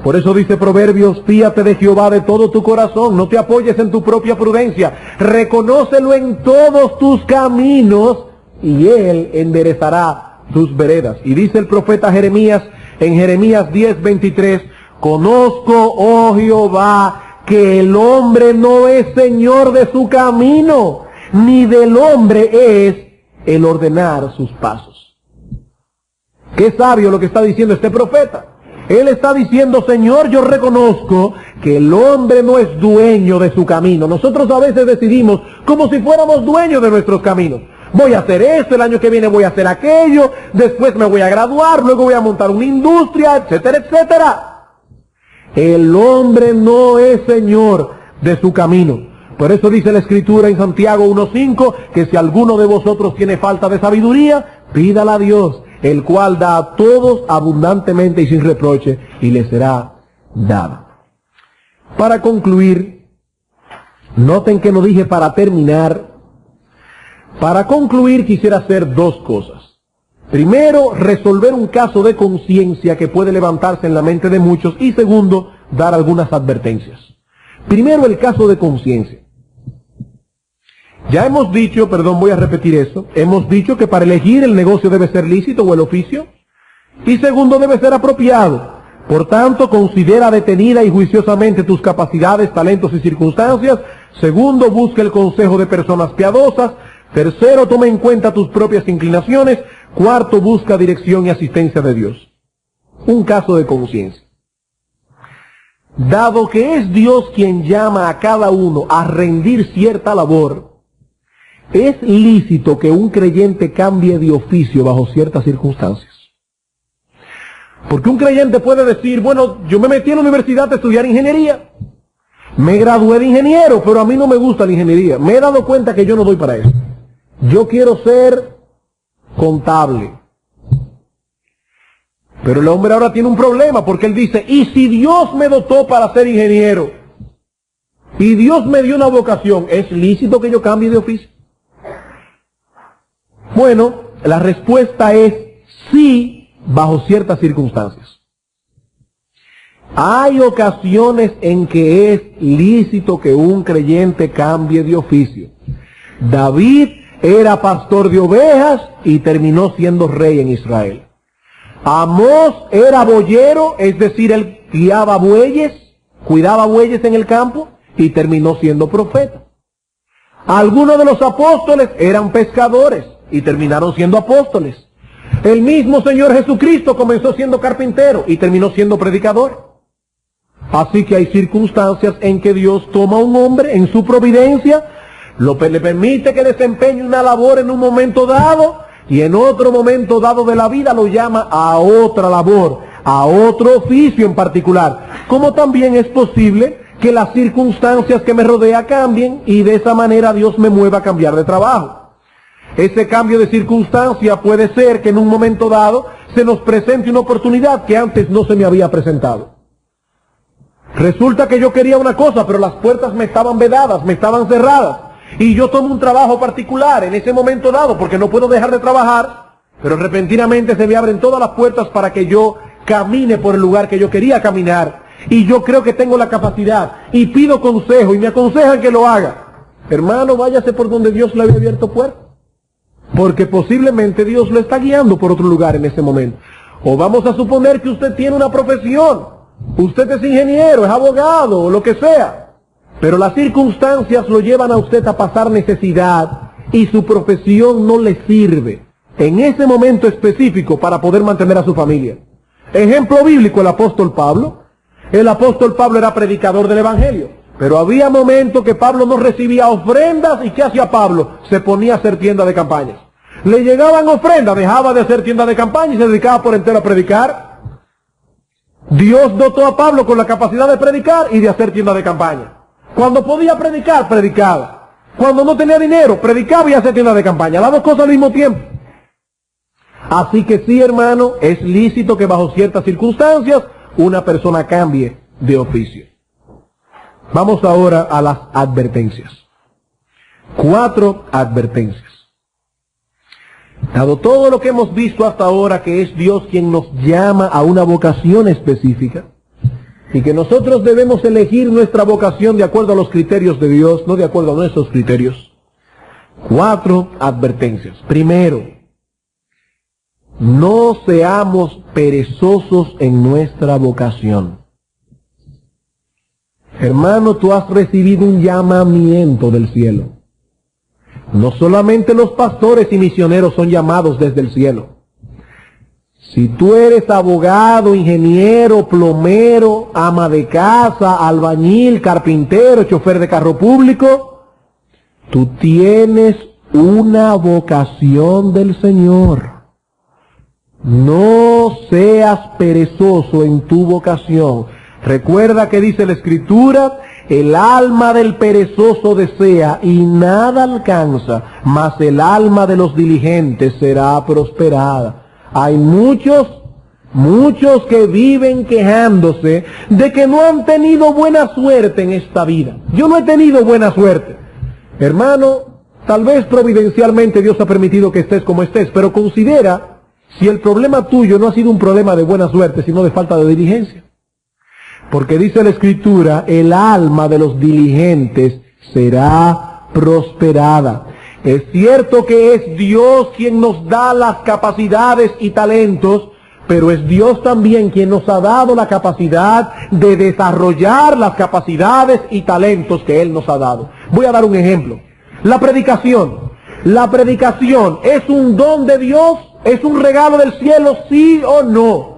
Speaker 1: Por eso dice Proverbios, fíate de Jehová de todo tu corazón, no te apoyes en tu propia prudencia, reconócelo en todos tus caminos y Él enderezará tus veredas. Y dice el profeta Jeremías en Jeremías 10:23, conozco, oh Jehová, que el hombre no es señor de su camino, ni del hombre es el ordenar sus pasos. Qué sabio lo que está diciendo este profeta. Él está diciendo, Señor, yo reconozco que el hombre no es dueño de su camino. Nosotros a veces decidimos como si fuéramos dueños de nuestros caminos. Voy a hacer esto, el año que viene voy a hacer aquello, después me voy a graduar, luego voy a montar una industria, etcétera, etcétera. El hombre no es señor de su camino. Por eso dice la Escritura en Santiago 1:5, que si alguno de vosotros tiene falta de sabiduría, pídala a Dios, el cual da a todos abundantemente y sin reproche, y le será dado. Para concluir, noten que no dije para terminar. Para concluir quisiera hacer dos cosas. Primero, resolver un caso de conciencia que puede levantarse en la mente de muchos, y segundo, dar algunas advertencias. Primero, el caso de conciencia. Ya hemos dicho, voy a repetir eso, hemos dicho que para elegir el negocio debe ser lícito o el oficio, y segundo, debe ser apropiado. Por tanto, considera detenida y juiciosamente tus capacidades, talentos y circunstancias. Segundo, busca el consejo de personas piadosas. Tercero, toma en cuenta tus propias inclinaciones. Cuarto, busca dirección y asistencia de Dios. Un caso de conciencia. Dado que es Dios quien llama a cada uno a rendir cierta labor, ¿es lícito que un creyente cambie de oficio bajo ciertas circunstancias? Porque un creyente puede decir, bueno, yo me metí en la universidad a estudiar ingeniería, me gradué de ingeniero, pero a mí no me gusta la ingeniería, me he dado cuenta que yo no doy para eso. Yo quiero ser contable. Pero el hombre ahora tiene un problema, porque él dice, ¿y si Dios me dotó para ser ingeniero? Y Dios me dio una vocación, ¿es lícito que yo cambie de oficio? Bueno, la respuesta es sí, bajo ciertas circunstancias. Hay ocasiones en que es lícito que un creyente cambie de oficio. David era pastor de ovejas y terminó siendo rey en Israel. Amós era boyero, es decir, él criaba bueyes, cuidaba bueyes en el campo y terminó siendo profeta. Algunos de los apóstoles eran pescadores y terminaron siendo apóstoles. El mismo Señor Jesucristo comenzó siendo carpintero y terminó siendo predicador. Así que hay circunstancias en que Dios toma a un hombre en su providencia, le permite que desempeñe una labor en un momento dado, y en otro momento dado de la vida lo llama a otra labor, a otro oficio en particular. Como también es posible que las circunstancias que me rodea cambien y de esa manera Dios me mueva a cambiar de trabajo. Ese cambio de circunstancia puede ser que en un momento dado se nos presente una oportunidad que antes no se me había presentado. Resulta que yo quería una cosa, pero las puertas me estaban vedadas, me estaban cerradas. Y yo tomo un trabajo particular en ese momento dado porque no puedo dejar de trabajar, pero repentinamente se me abren todas las puertas para que yo camine por el lugar que yo quería caminar. Y yo creo que tengo la capacidad y pido consejo y me aconsejan que lo haga. Hermano, váyase por donde Dios le había abierto puertas, porque posiblemente Dios lo está guiando por otro lugar en ese momento. O vamos a suponer que usted tiene una profesión, usted es ingeniero, es abogado o lo que sea, pero las circunstancias lo llevan a usted a pasar necesidad y su profesión no le sirve en ese momento específico para poder mantener a su familia. Ejemplo bíblico, el apóstol Pablo. El apóstol Pablo era predicador del evangelio, pero había momentos que Pablo no recibía ofrendas. ¿Y qué hacía Pablo? Se ponía a hacer tienda de campañas. Le llegaban ofrendas, dejaba de hacer tienda de campaña y se dedicaba por entero a predicar. Dios dotó a Pablo con la capacidad de predicar y de hacer tienda de campaña. Cuando podía predicar, predicaba. Cuando no tenía dinero, predicaba y hacía tienda de campaña. Las dos cosas al mismo tiempo. Así que sí, hermano, es lícito que bajo ciertas circunstancias una persona cambie de oficio. Vamos ahora a las advertencias. 4 advertencias. Dado todo lo que hemos visto hasta ahora, que es Dios quien nos llama a una vocación específica, y que nosotros debemos elegir nuestra vocación de acuerdo a los criterios de Dios, no de acuerdo a nuestros criterios. 4 advertencias. Primero, no seamos perezosos en nuestra vocación. Hermano, tú has recibido un llamamiento del cielo. No solamente los pastores y misioneros son llamados desde el cielo. Si tú eres abogado, ingeniero, plomero, ama de casa, albañil, carpintero, chofer de carro público, tú tienes una vocación del Señor. No seas perezoso en tu vocación. Recuerda que dice la Escritura, el alma del perezoso desea y nada alcanza, mas el alma de los diligentes será prosperada. Hay muchos que viven quejándose de que no han tenido buena suerte en esta vida. Yo no he tenido buena suerte. Hermano, tal vez providencialmente Dios ha permitido que estés como estés, pero considera si el problema tuyo no ha sido un problema de buena suerte, sino de falta de diligencia. Porque dice la Escritura, el alma de los diligentes será prosperada. Es cierto que es Dios quien nos da las capacidades y talentos, pero es Dios también quien nos ha dado la capacidad de desarrollar las capacidades y talentos que Él nos ha dado. Voy a dar un ejemplo. La predicación. La predicación es un don de Dios, es un regalo del cielo, sí o no.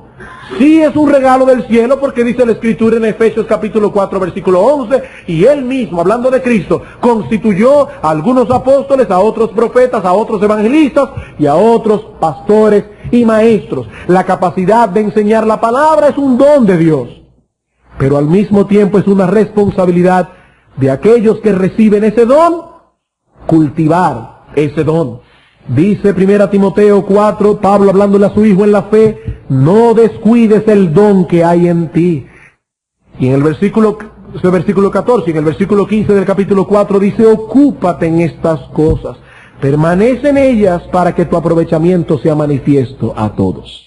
Speaker 1: Sí es un regalo del cielo porque dice la Escritura en Efesios capítulo 4 versículo 11, y Él mismo, hablando de Cristo, constituyó a algunos apóstoles, a otros profetas, a otros evangelistas y a otros pastores y maestros. La capacidad de enseñar la palabra es un don de Dios, pero al mismo tiempo es una responsabilidad de aquellos que reciben ese don, cultivar ese don. Dice 1 Timoteo 4, Pablo hablándole a su hijo en la fe, no descuides el don que hay en ti. Y en el versículo 14, en el versículo 15 del capítulo 4 dice, ocúpate en estas cosas, permanece en ellas para que tu aprovechamiento sea manifiesto a todos.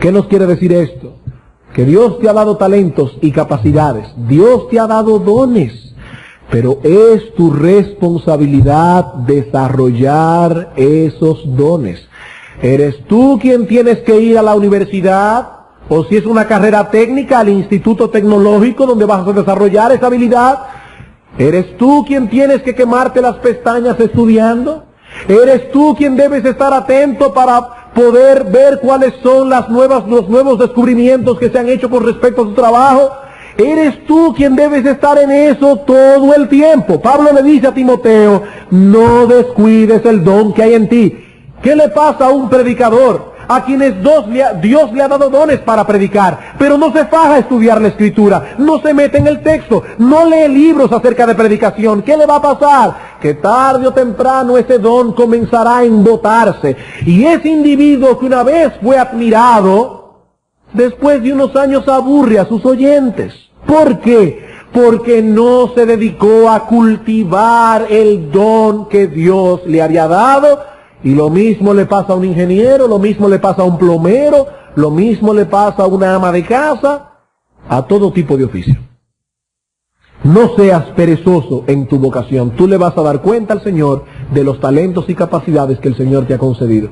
Speaker 1: ¿Qué nos quiere decir esto? Que Dios te ha dado talentos y capacidades, Dios te ha dado dones. Pero es tu responsabilidad desarrollar esos dones. ¿Eres tú quien tienes que ir a la universidad? O si es una carrera técnica, al instituto tecnológico donde vas a desarrollar esa habilidad. ¿Eres tú quien tienes que quemarte las pestañas estudiando? ¿Eres tú quien debes estar atento para poder ver cuáles son los nuevos descubrimientos que se han hecho con respecto a tu trabajo? Eres tú quien debes estar en eso todo el tiempo. Pablo le dice a Timoteo, no descuides el don que hay en ti. ¿Qué le pasa a un predicador? A quienes Dios le ha dado dones para predicar, pero no se faja a estudiar la Escritura, no se mete en el texto, no lee libros acerca de predicación. ¿Qué le va a pasar? Que tarde o temprano ese don comenzará a embotarse. Y ese individuo que una vez fue admirado, después de unos años aburre a sus oyentes. ¿Por qué? Porque no se dedicó a cultivar el don que Dios le había dado. Y lo mismo le pasa a un ingeniero, lo mismo le pasa a un plomero, lo mismo le pasa a una ama de casa, a todo tipo de oficio. No seas perezoso en tu vocación. Tú le vas a dar cuenta al Señor de los talentos y capacidades que el Señor te ha concedido.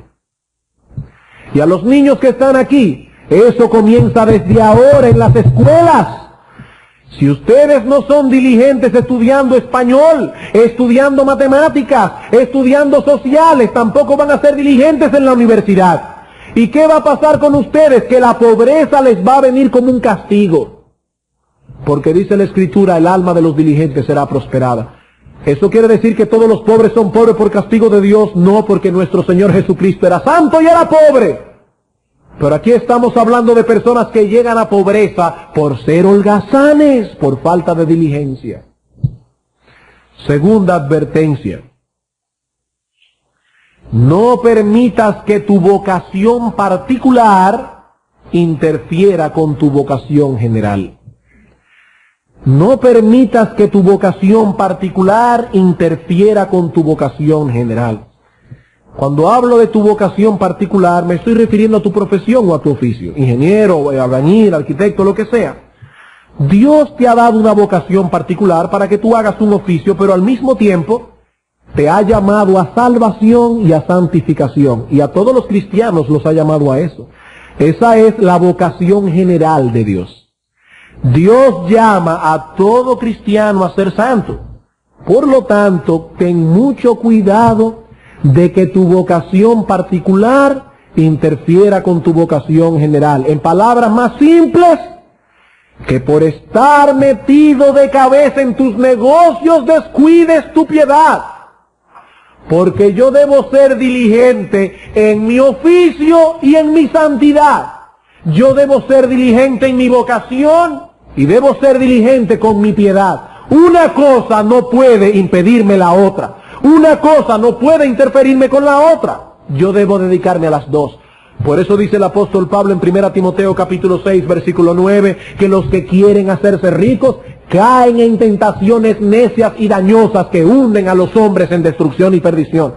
Speaker 1: Y a los niños que están aquí, eso comienza desde ahora en las escuelas. Si ustedes no son diligentes estudiando español, estudiando matemáticas, estudiando sociales, tampoco van a ser diligentes en la universidad. ¿Y qué va a pasar con ustedes? Que la pobreza les va a venir como un castigo. Porque dice la Escritura, el alma de los diligentes será prosperada. ¿Eso quiere decir que todos los pobres son pobres por castigo de Dios? No, porque nuestro Señor Jesucristo era santo y era pobre. Pero aquí estamos hablando de personas que llegan a pobreza por ser holgazanes, por falta de diligencia. Segunda advertencia. No permitas que tu vocación particular interfiera con tu vocación general. No permitas que tu vocación particular interfiera con tu vocación general. Cuando hablo de tu vocación particular, me estoy refiriendo a tu profesión o a tu oficio. Ingeniero, albañil, arquitecto, lo que sea. Dios te ha dado una vocación particular para que tú hagas un oficio, pero al mismo tiempo te ha llamado a salvación y a santificación. Y a todos los cristianos los ha llamado a eso. Esa es la vocación general de Dios. Dios llama a todo cristiano a ser santo. Por lo tanto, ten mucho cuidado de que tu vocación particular interfiera con tu vocación general. En palabras más simples, que por estar metido de cabeza en tus negocios descuides tu piedad. Porque yo debo ser diligente en mi oficio y en mi santidad. Yo debo ser diligente en mi vocación y debo ser diligente con mi piedad. Una cosa no puede impedirme la otra. Una cosa no puede interferirme con la otra. Yo debo dedicarme a las dos. Por eso dice el apóstol Pablo en 1 Timoteo capítulo 6, versículo 9, que los que quieren hacerse ricos caen en tentaciones necias y dañosas que hunden a los hombres en destrucción y perdición.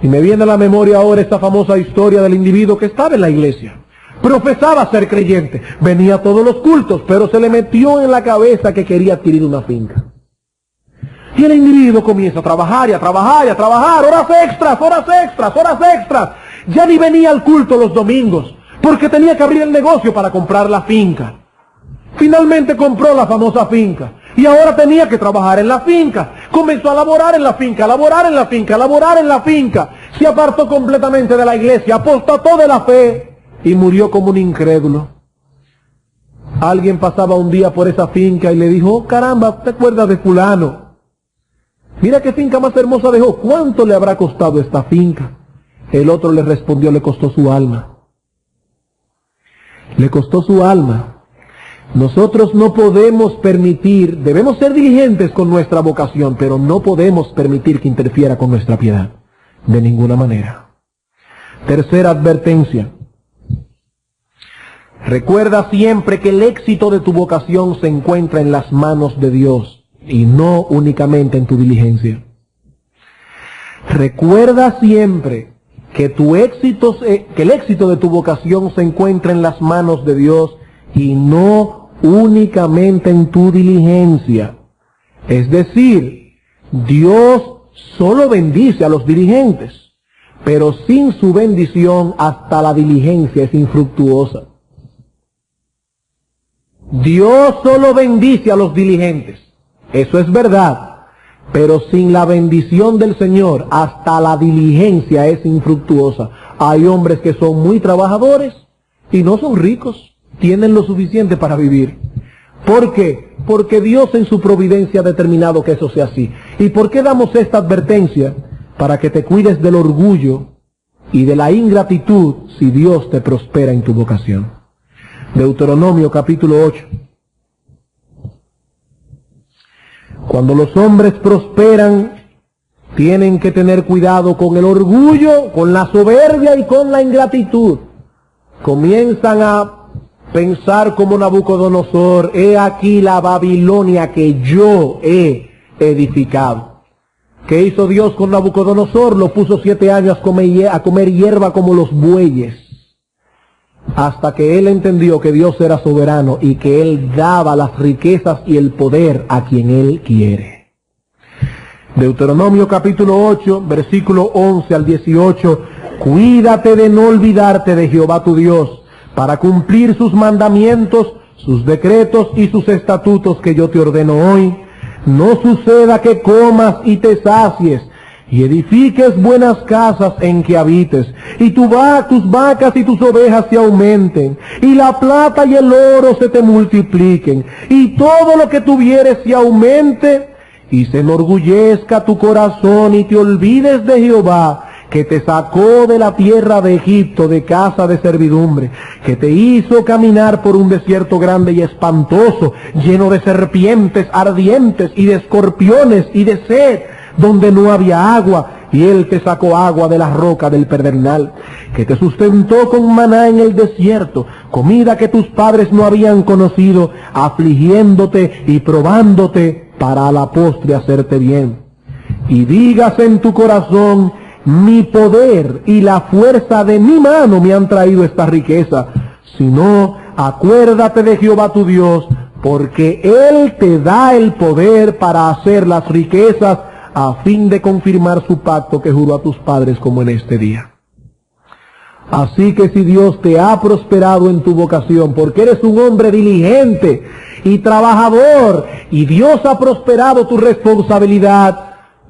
Speaker 1: Y me viene a la memoria ahora esta famosa historia del individuo que estaba en la iglesia. Profesaba ser creyente, venía a todos los cultos, pero se le metió en la cabeza que quería adquirir una finca. Y el individuo comienza a trabajar y a trabajar y a trabajar, horas extras, horas extras, horas extras. Ya ni venía al culto los domingos, porque tenía que abrir el negocio para comprar la finca. Finalmente compró la famosa finca, y ahora tenía que trabajar en la finca. Comenzó a laborar en la finca, laborar en la finca, laborar en la finca. Se apartó completamente de la iglesia, apostató de la fe, y murió como un incrédulo. Alguien pasaba un día por esa finca y le dijo, oh, caramba, ¿te acuerdas de fulano? Mira qué finca más hermosa dejó. ¿Cuánto le habrá costado esta finca? El otro le respondió, le costó su alma. Le costó su alma. Nosotros no podemos permitir, debemos ser diligentes con nuestra vocación, pero no podemos permitir que interfiera con nuestra piedad. De ninguna manera. Tercera advertencia. Recuerda siempre que el éxito de tu vocación se encuentra en las manos de Dios y no únicamente en tu diligencia. Recuerda siempre que el éxito de tu vocación se encuentra en las manos de Dios y no únicamente en tu diligencia. Es decir, Dios solo bendice a los diligentes, pero sin su bendición hasta la diligencia es infructuosa. Dios solo bendice a los diligentes, eso es verdad, pero sin la bendición del Señor hasta la diligencia es infructuosa. Hay hombres que son muy trabajadores y no son ricos, tienen lo suficiente para vivir. ¿Por qué? Porque Dios en su providencia ha determinado que eso sea así. ¿Y por qué damos esta advertencia? Para que te cuides del orgullo y de la ingratitud si Dios te prospera en tu vocación. Deuteronomio capítulo 8. Cuando los hombres prosperan, tienen que tener cuidado con el orgullo, con la soberbia y con la ingratitud. Comienzan a pensar como Nabucodonosor, he aquí la Babilonia que yo he edificado. ¿Qué hizo Dios con Nabucodonosor? Lo puso 7 años a comer hierba como los bueyes, hasta que él entendió que Dios era soberano y que él daba las riquezas y el poder a quien él quiere. Deuteronomio capítulo 8, versículo 11 al 18, cuídate de no olvidarte de Jehová tu Dios, para cumplir sus mandamientos, sus decretos y sus estatutos que yo te ordeno hoy. No suceda que comas y te sacies, y edifiques buenas casas en que habites, y tus vacas y tus ovejas se aumenten, y la plata y el oro se te multipliquen, y todo lo que tuvieres se aumente, y se enorgullezca tu corazón, y te olvides de Jehová, que te sacó de la tierra de Egipto, de casa de servidumbre, que te hizo caminar por un desierto grande y espantoso, lleno de serpientes ardientes y de escorpiones y de sed, donde no había agua, y él te sacó agua de la roca del pedernal, que te sustentó con maná en el desierto, comida que tus padres no habían conocido, afligiéndote y probándote para a la postre hacerte bien. Y digas en tu corazón, mi poder y la fuerza de mi mano me han traído esta riqueza. Si no, acuérdate de Jehová tu Dios, porque Él te da el poder para hacer las riquezas, a fin de confirmar su pacto que juró a tus padres como en este día. Así que si Dios te ha prosperado en tu vocación, porque eres un hombre diligente y trabajador, y Dios ha prosperado tu responsabilidad,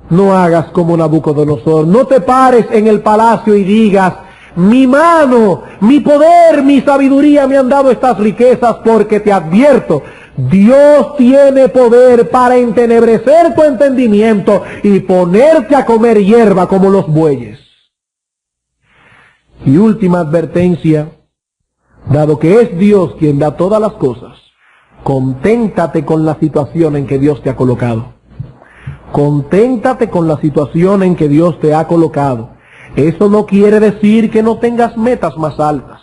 Speaker 1: no hagas como Nabucodonosor, no te pares en el palacio y digas, mi mano, mi poder, mi sabiduría me han dado estas riquezas, porque te advierto, Dios tiene poder para entenebrecer tu entendimiento y ponerte a comer hierba como los bueyes. Y última advertencia, dado que es Dios quien da todas las cosas, conténtate con la situación en que Dios te ha colocado. Conténtate con la situación en que Dios te ha colocado. Eso no quiere decir que no tengas metas más altas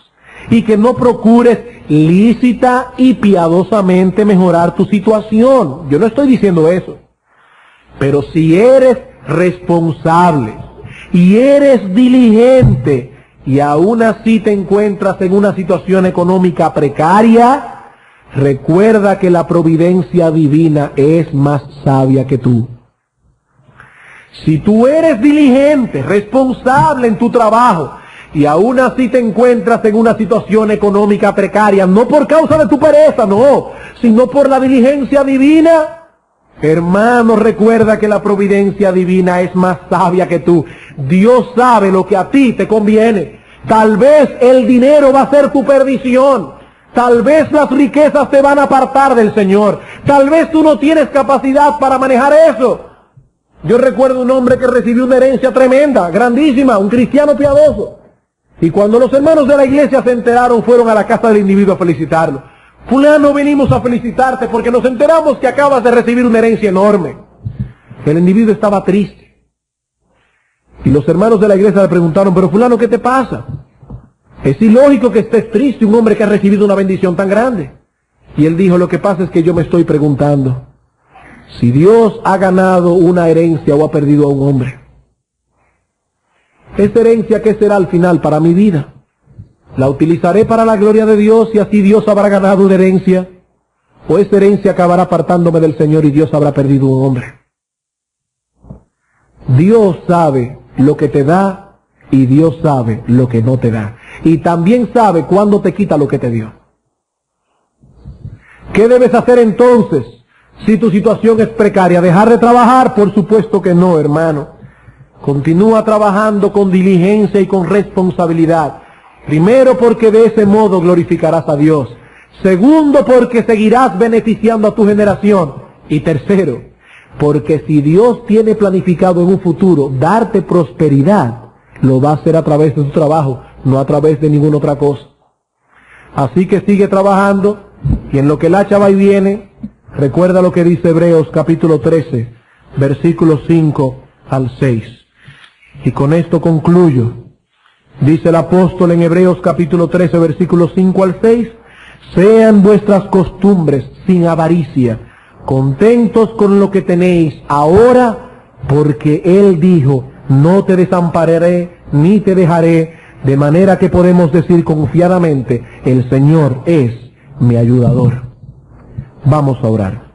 Speaker 1: y que no procures lícita y piadosamente mejorar tu situación. Yo no estoy diciendo eso. Pero si eres responsable y eres diligente y aún así te encuentras en una situación económica precaria, recuerda que la providencia divina es más sabia que tú. Si tú eres diligente, responsable en tu trabajo, y aún así te encuentras en una situación económica precaria, no por causa de tu pereza, no, sino por la diligencia divina, hermano, recuerda que la providencia divina es más sabia que tú. Dios sabe lo que a ti te conviene. Tal vez el dinero va a ser tu perdición. Tal vez las riquezas te van a apartar del Señor. Tal vez tú no tienes capacidad para manejar eso. Yo recuerdo un hombre que recibió una herencia tremenda, grandísima, un cristiano piadoso. Y cuando los hermanos de la iglesia se enteraron, fueron a la casa del individuo a felicitarlo. Fulano, venimos a felicitarte porque nos enteramos que acabas de recibir una herencia enorme. El individuo estaba triste. Y los hermanos de la iglesia le preguntaron, pero fulano, ¿qué te pasa? Es ilógico que estés triste, un hombre que ha recibido una bendición tan grande. Y él dijo, lo que pasa es que yo me estoy preguntando si Dios ha ganado una herencia o ha perdido a un hombre. ¿Esta herencia qué será al final para mi vida? ¿La utilizaré para la gloria de Dios y así Dios habrá ganado una herencia? ¿O esa herencia acabará apartándome del Señor y Dios habrá perdido un hombre? Dios sabe lo que te da y Dios sabe lo que no te da. Y también sabe cuándo te quita lo que te dio. ¿Qué debes hacer entonces si tu situación es precaria? ¿Dejar de trabajar? Por supuesto que no, hermano. Continúa trabajando con diligencia y con responsabilidad. Primero, porque de ese modo glorificarás a Dios. Segundo, porque seguirás beneficiando a tu generación. Y tercero, porque si Dios tiene planificado en un futuro darte prosperidad, lo va a hacer a través de tu trabajo, no a través de ninguna otra cosa. Así que sigue trabajando, y en lo que el hacha va y viene, recuerda lo que dice Hebreos capítulo 13, versículos 5 al 6. Y con esto concluyo. Dice el apóstol en Hebreos capítulo 13, versículos 5 al 6, sean vuestras costumbres sin avaricia, contentos con lo que tenéis ahora, porque Él dijo, no te desampararé ni te dejaré, de manera que podemos decir confiadamente, el Señor es mi ayudador. Vamos a orar.